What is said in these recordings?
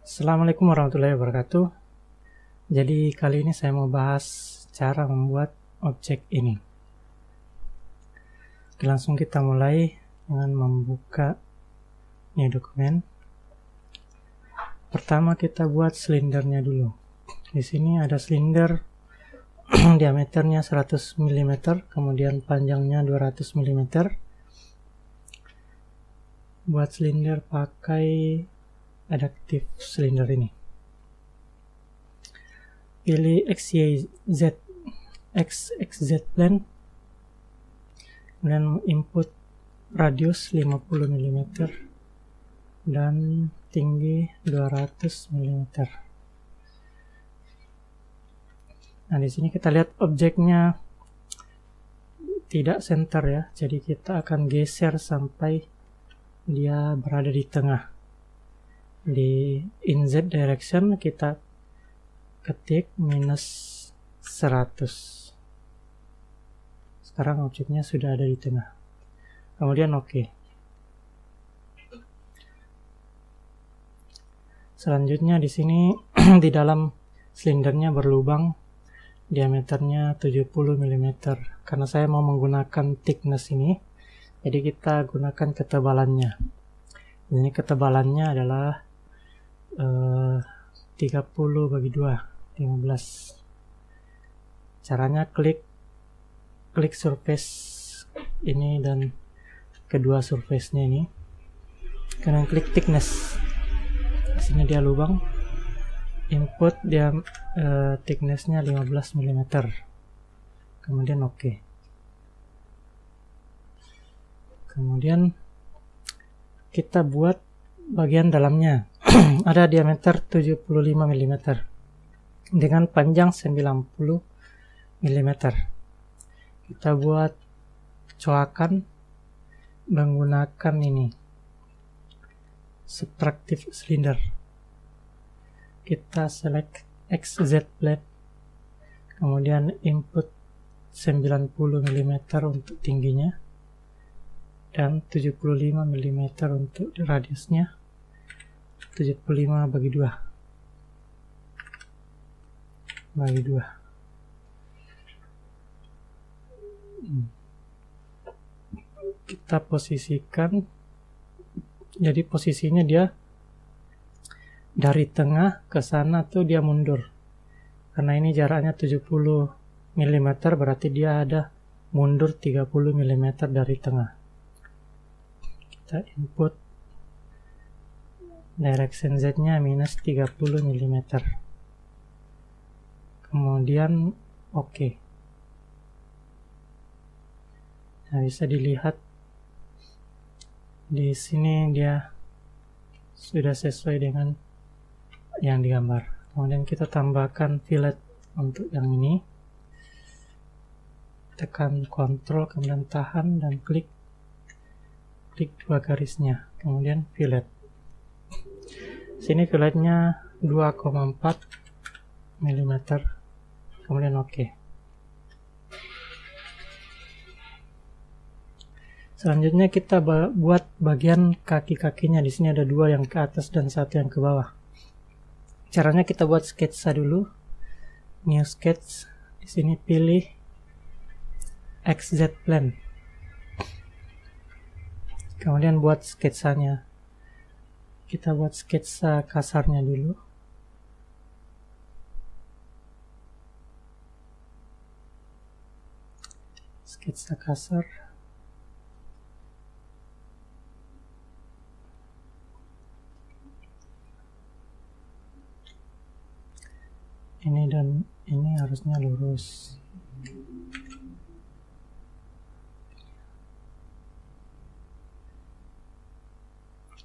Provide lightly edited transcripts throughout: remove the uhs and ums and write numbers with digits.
Assalamualaikum warahmatullahi wabarakatuh. Jadi kali ini saya mau bahas cara membuat objek ini. Oke, langsung kita mulai dengan membuka new dokumen. Pertama kita buat silindernya dulu. Di sini ada silinder diameternya 100 mm, kemudian panjangnya 200 mm. Buat silinder pakai adaptif silinder ini. Pilih XYZ plane, kemudian input radius 50 mm dan tinggi 200 mm. Nah, di sini kita lihat objeknya tidak center ya, jadi kita akan geser sampai dia berada di tengah. Di in Z direction kita ketik minus 100. Sekarang objeknya sudah ada di tengah. Kemudian oke. Selanjutnya di sini di dalam silindernya berlubang diameternya 70 mm. Karena saya mau menggunakan thickness ini, jadi kita gunakan ketebalannya. Ini ketebalannya adalah 30 bagi 2, 15. Caranya klik surface ini dan kedua surface-nya ini. Kemudian klik thickness. Di sini dia lubang. Input dia thickness-nya 15 mm. Kemudian oke. Kemudian kita buat bagian dalamnya. Ada diameter 75 mm dengan panjang 90 mm. Kita buat coakan menggunakan ini subtractive cylinder. Kita select XZ plate, kemudian input 90 mm untuk tingginya dan 75 mm untuk radiusnya. 75 bagi 2 kita posisikan, jadi posisinya dia dari tengah ke sana tuh dia mundur, karena ini jaraknya 70 mm berarti dia ada mundur 30 mm dari tengah. Kita input direction Z nya minus 30 mm. Kemudian oke. Nah, bisa dilihat di sini dia sudah sesuai dengan yang digambar. Kemudian kita tambahkan fillet untuk yang ini. Tekan Ctrl kemudian tahan dan klik dua garisnya, kemudian fillet. Sini filletnya 2,4 mm, kemudian oke. Selanjutnya kita buat bagian kaki-kakinya. Di sini ada dua, yang ke atas dan satu yang ke bawah. Caranya kita buat sketsa dulu. New sketch. Di sini pilih XZ plane. Kemudian buat sketsanya. Kita buat sketsa kasarnya dulu. Sketsa kasar. Ini dan ini harusnya lurus.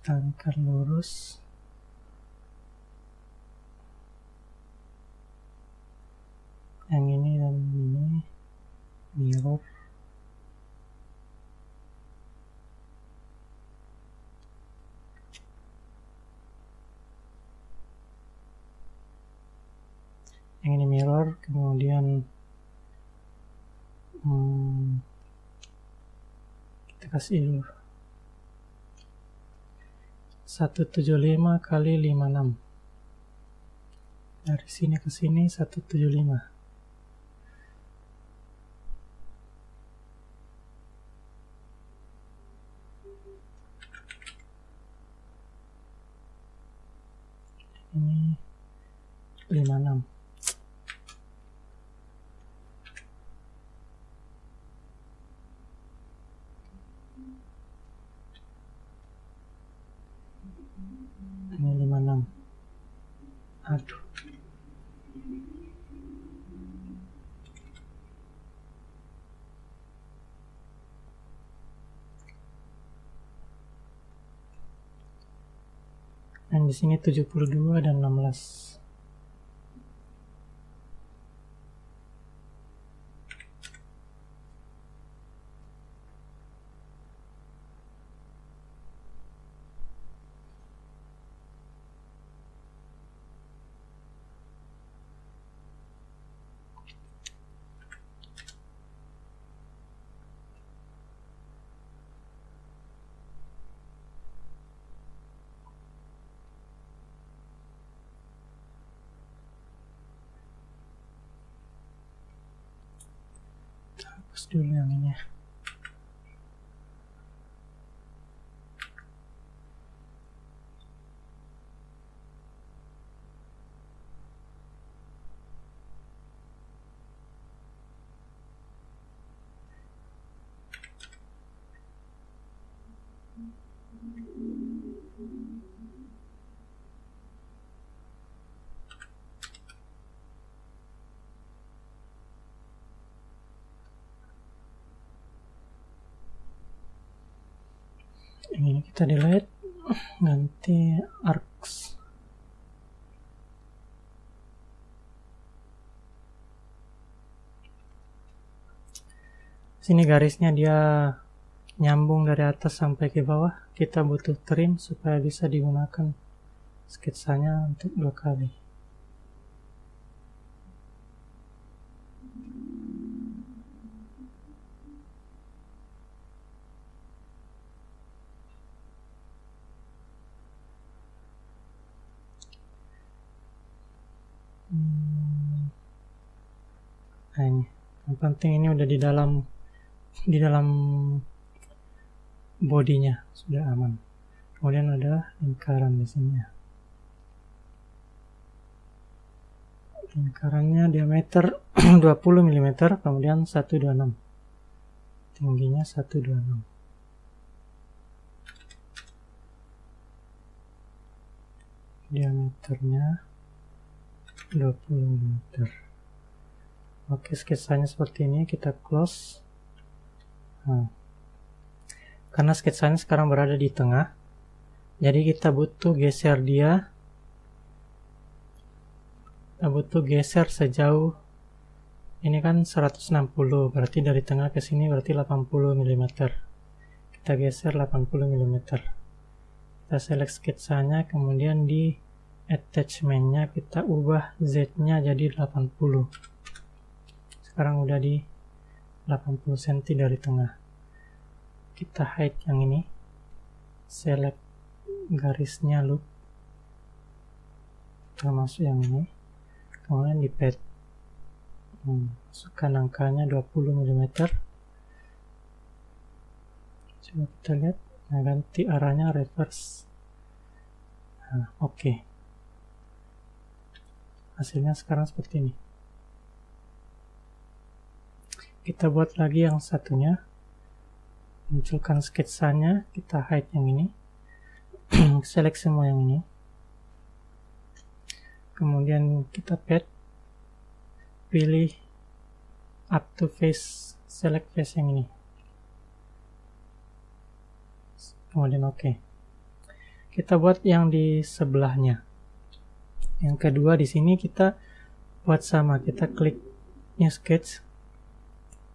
Pertahankan lurus. Yang ini dan ini mirror. Yang ini mirror, kemudian kita kasih dulu 175 kali 56. Dari sini ke sini 175. Ini 56. Ini 56. Aduh. Dan di sini 72 dan 16. Hapus dulu yang ini. Ini kita delete, ganti arcs. Sini garisnya dia nyambung dari atas sampai ke bawah. Kita butuh trim supaya bisa digunakan sketsanya untuk 2 kali. Nah ini, yang penting ini udah di dalam bodinya sudah aman. Kemudian ada lingkaran di sini ya. Lingkarannya diameter 20 mm, kemudian 126. Tingginya 126. Diameternya 20 mm. Oke, sketsanya seperti ini, kita close. Nah, karena sketsanya sekarang berada di tengah, jadi kita butuh geser dia. Kita butuh geser sejauh ini kan 160, berarti dari tengah ke sini berarti 80 mm. Kita geser 80 mm. Kita select sketsanya, kemudian di attachmentnya kita ubah Z-nya jadi 80. Sekarang udah di 80 cm dari tengah. Kita hide yang ini, select garisnya loop, termasuk yang ini, kemudian di pad, masukkan angkanya 20 mm. Coba kita lihat, nah ganti arahnya reverse. Nah, oke. Hasilnya sekarang seperti ini. Kita buat lagi yang satunya, munculkan sketsanya, kita hide yang ini, select semua yang ini, kemudian kita pad, pilih up to face, select face yang ini, kemudian oke. Kita buat yang di sebelahnya. Yang kedua di sini kita buat sama, kita klik new sketch,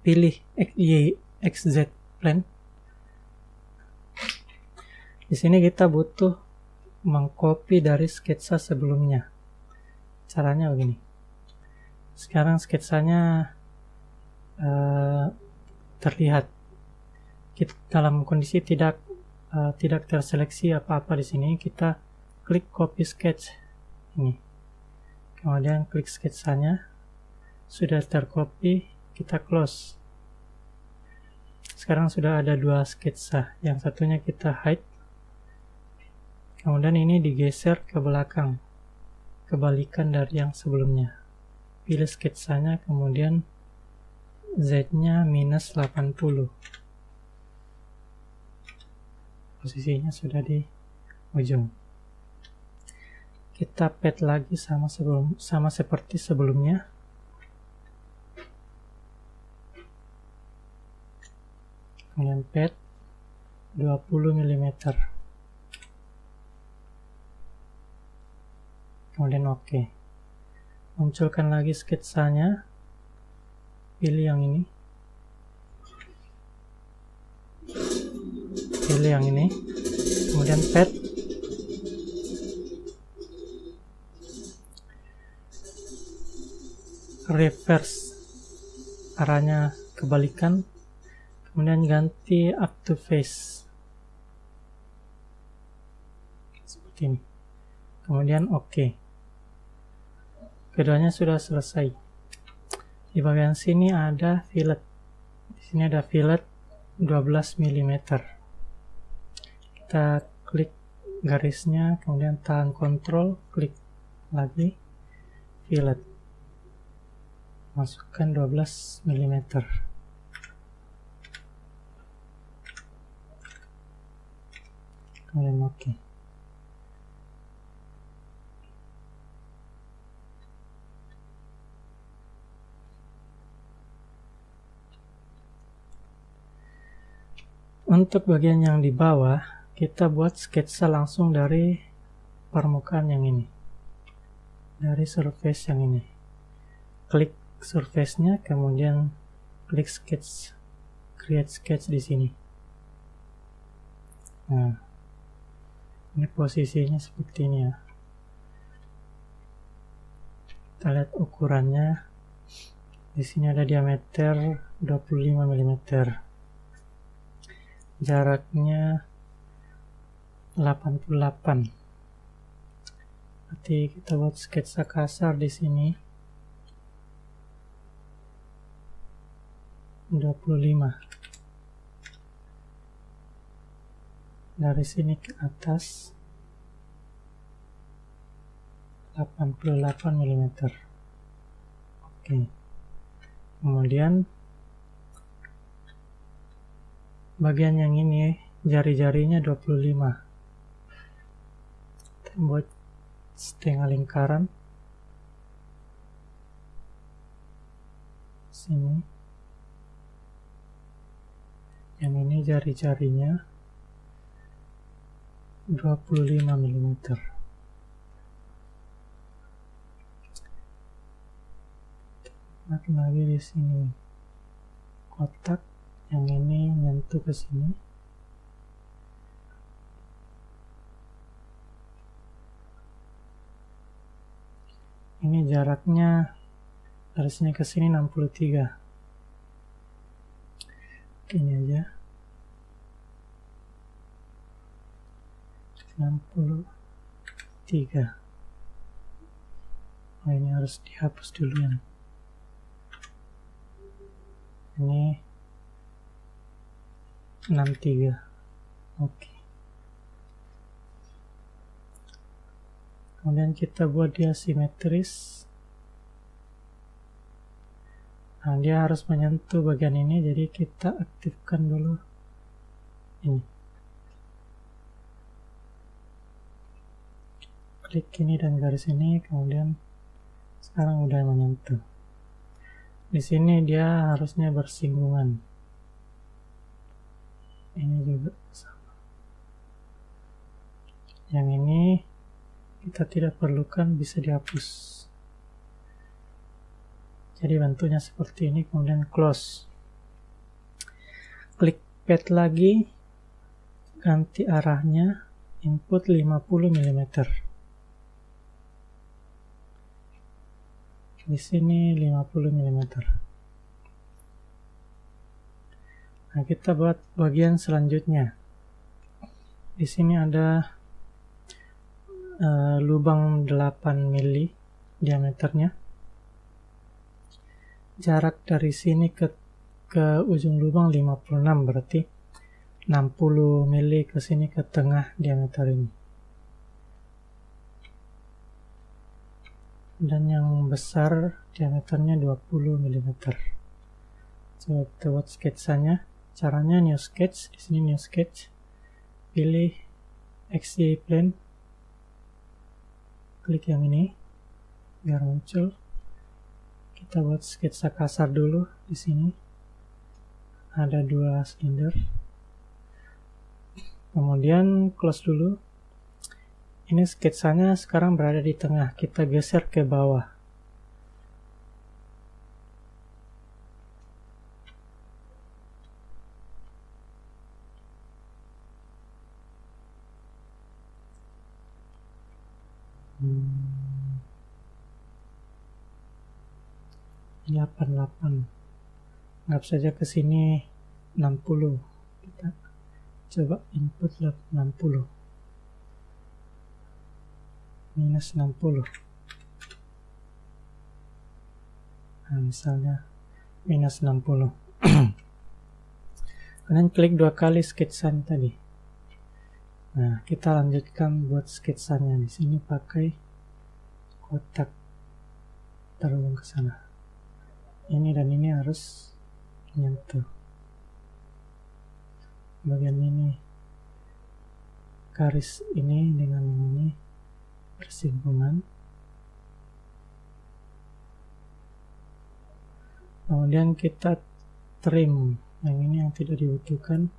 pilih XZ plane. Di sini kita butuh mengcopy dari sketsa sebelumnya. Caranya begini. Sekarang sketsanya terlihat. Kita dalam kondisi tidak terseleksi apa-apa di sini. Kita klik copy sketch ini. kemudian klik sketsanya, sudah tercopy, kita close. Sekarang sudah ada 2 sketsa, yang satunya kita hide, kemudian ini digeser ke belakang, kebalikan dari yang sebelumnya. Pilih sketsanya, kemudian Z-nya minus 80. Posisinya sudah di ujung. Kita pad lagi sama seperti sebelumnya. Kemudian pad 20 mm. Kemudian oke. Munculkan lagi sketsanya. Pilih yang ini. Pilih yang ini. Kemudian pad. Reverse. Arahnya kebalikan. Kemudian ganti up to face seperti ini. Kemudian oke. Keduanya sudah selesai. Di bagian sini ada fillet. Di sini ada fillet 12 mm. Kita klik garisnya, kemudian tahan Ctrl, klik lagi fillet. Masukkan 12 mm. Kemudian oke. Untuk bagian yang di bawah, kita buat sketsa langsung dari permukaan yang ini, dari surface yang ini. Klik surface-nya, kemudian klik sketch, create sketch di sini. Nah, ini posisinya seperti ini ya. Kita lihat ukurannya. Di sini ada diameter 25 mm. Jaraknya 88. Nanti kita buat sketsa kasar di sini. 25. Dari sini ke atas 88 mm. Oke. Kemudian bagian yang ini jari-jarinya 25. Kita buat setengah lingkaran sini. Yang ini jari-jarinya 25 mm. Lagi di sini kotak, yang ini nyentuh ke sini. Ini jaraknya dari sini ke sini 63. Ini aja 63. Oh, ini harus dihapus dulu ya. Ini 63. Oke. Kemudian kita buat dia simetris. Nah, dia harus menyentuh bagian ini, jadi kita aktifkan dulu ini. Klik ini dan garis ini, kemudian sekarang udah menyentuh. Di sini dia harusnya bersinggungan. Ini juga sama. Yang ini kita tidak perlukan, bisa dihapus. Jadi bentuknya seperti ini, kemudian close. Klik pad lagi, ganti arahnya, input 50 mm. Di sini 50 mm. Nah, kita buat bagian selanjutnya. Di sini ada lubang 8 mili diameternya. Jarak dari sini ke ujung lubang 56, berarti 60 mili ke sini ke tengah diameter ini. Dan yang besar diameternya 20 mm. Coba kita buat sketsanya. Caranya new sketch, di sini new sketch. Pilih XY plane. Klik yang ini biar muncul. Kita buat sketsa kasar dulu di sini. Ada 2 silinder. Kemudian close dulu. Ini sketsanya sekarang berada di tengah. Kita geser ke bawah. Ini 88. Anggap saja ke sini 60. Kita coba input 60. Minus 60. Nah, misalnya minus 60. Kemudian klik 2 kali sketsanya tadi. Nah, kita lanjutkan buat sketsanya. Di sini pakai kotak terhubung ke sana. Ini dan ini harus menyentuh. Bagian ini, garis ini dengan ini bersinggungan. Kemudian kita trim yang ini yang tidak dibutuhkan.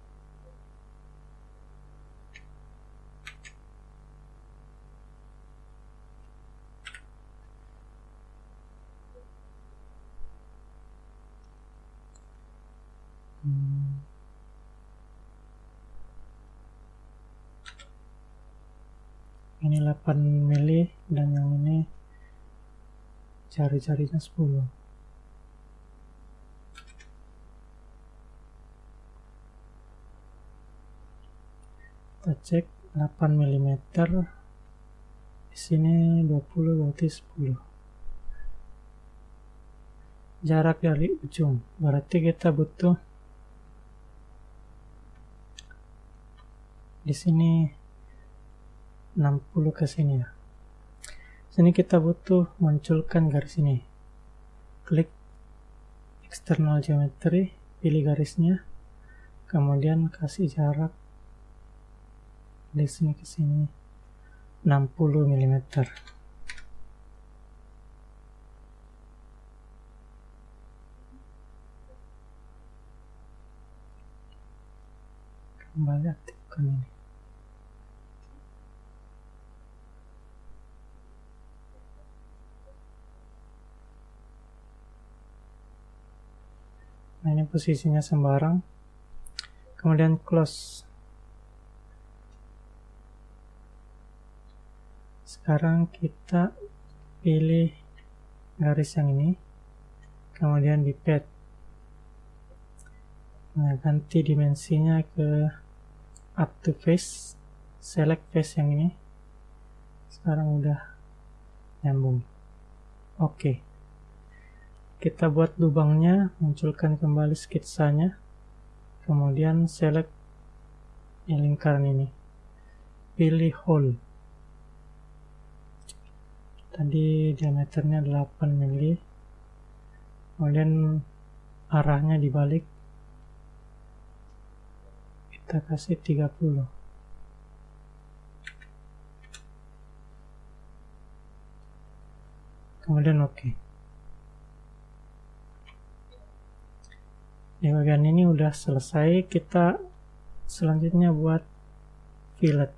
Ini 8 mili dan yang ini jari-jarinya 10. Kita cek 8 mm. Di sini 20 berarti 10. Jarak dari ujung berarti kita butuh di sini 60 ke sini ya. Sini kita butuh munculkan garis ini. Klik external geometry, pilih garisnya, kemudian kasih jarak di sini ke sini 60 mm. Kembali aktifkan ini. Nah, ini posisinya sembarang. Kemudian close. Sekarang kita pilih garis yang ini. Kemudian di pad. Nah, ganti dimensinya ke up to face. Select face yang ini. Sekarang udah nyambung. Oke. Kita buat lubangnya, munculkan kembali sketsanya, kemudian select yang lingkaran ini, pilih hole. Tadi diameternya 8 mili, kemudian arahnya dibalik, kita kasih 30. Kemudian oke. Di bagian ini udah selesai. Kita selanjutnya buat fillet.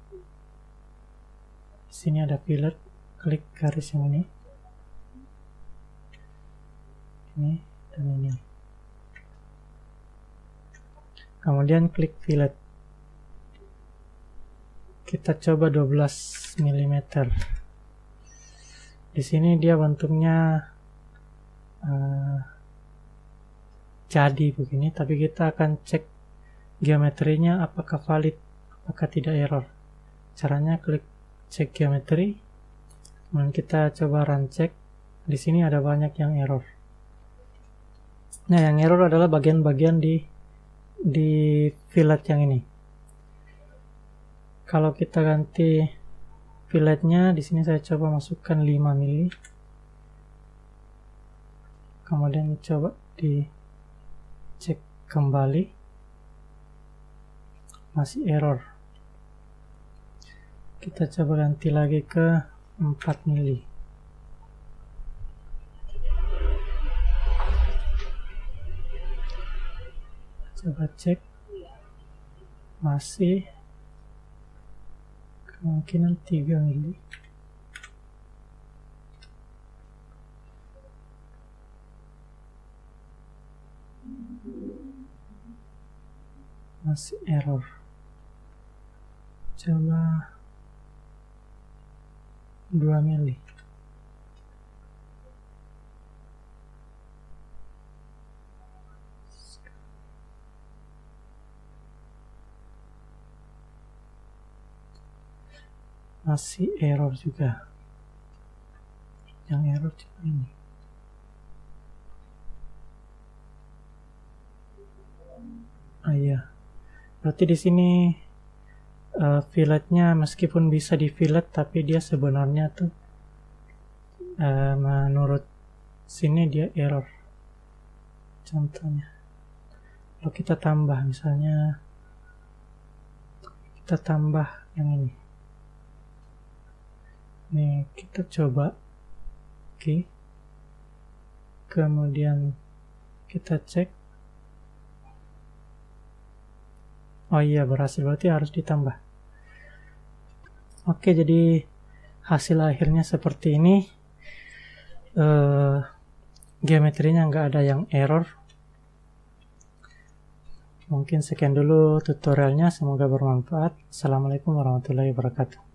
Di sini ada fillet, klik garis yang ini dan ini, kemudian klik fillet. Kita coba 12 mm. Di sini dia bentuknya jadi begini, tapi kita akan cek geometrinya apakah valid, apakah tidak error. Caranya klik cek geometri, kemudian kita coba run check. di sini ada banyak yang error. Nah, yang error adalah bagian-bagian di fillet yang ini. Kalau kita ganti filletnya, di sini saya coba masukkan 5 mili. Kemudian coba dicek kembali, masih error. Kita coba ganti lagi ke 4 mili. Coba cek, masih kemungkinan 3 mili. Masih error. Coba 2 mili. Masih error juga. Yang error cuma ini. Iya. Berarti di sini filletnya meskipun bisa di fillet, tapi dia sebenarnya tuh menurut sini dia error. Contohnya, kalau kita tambah, misalnya kita tambah yang ini. Nih, kita coba. Oke. Kemudian kita cek. Oh iya, berhasil, berarti harus ditambah. Oke, jadi hasil akhirnya seperti ini. Geometrinya nggak ada yang error. Mungkin sekian dulu tutorialnya, semoga bermanfaat. Assalamualaikum warahmatullahi wabarakatuh.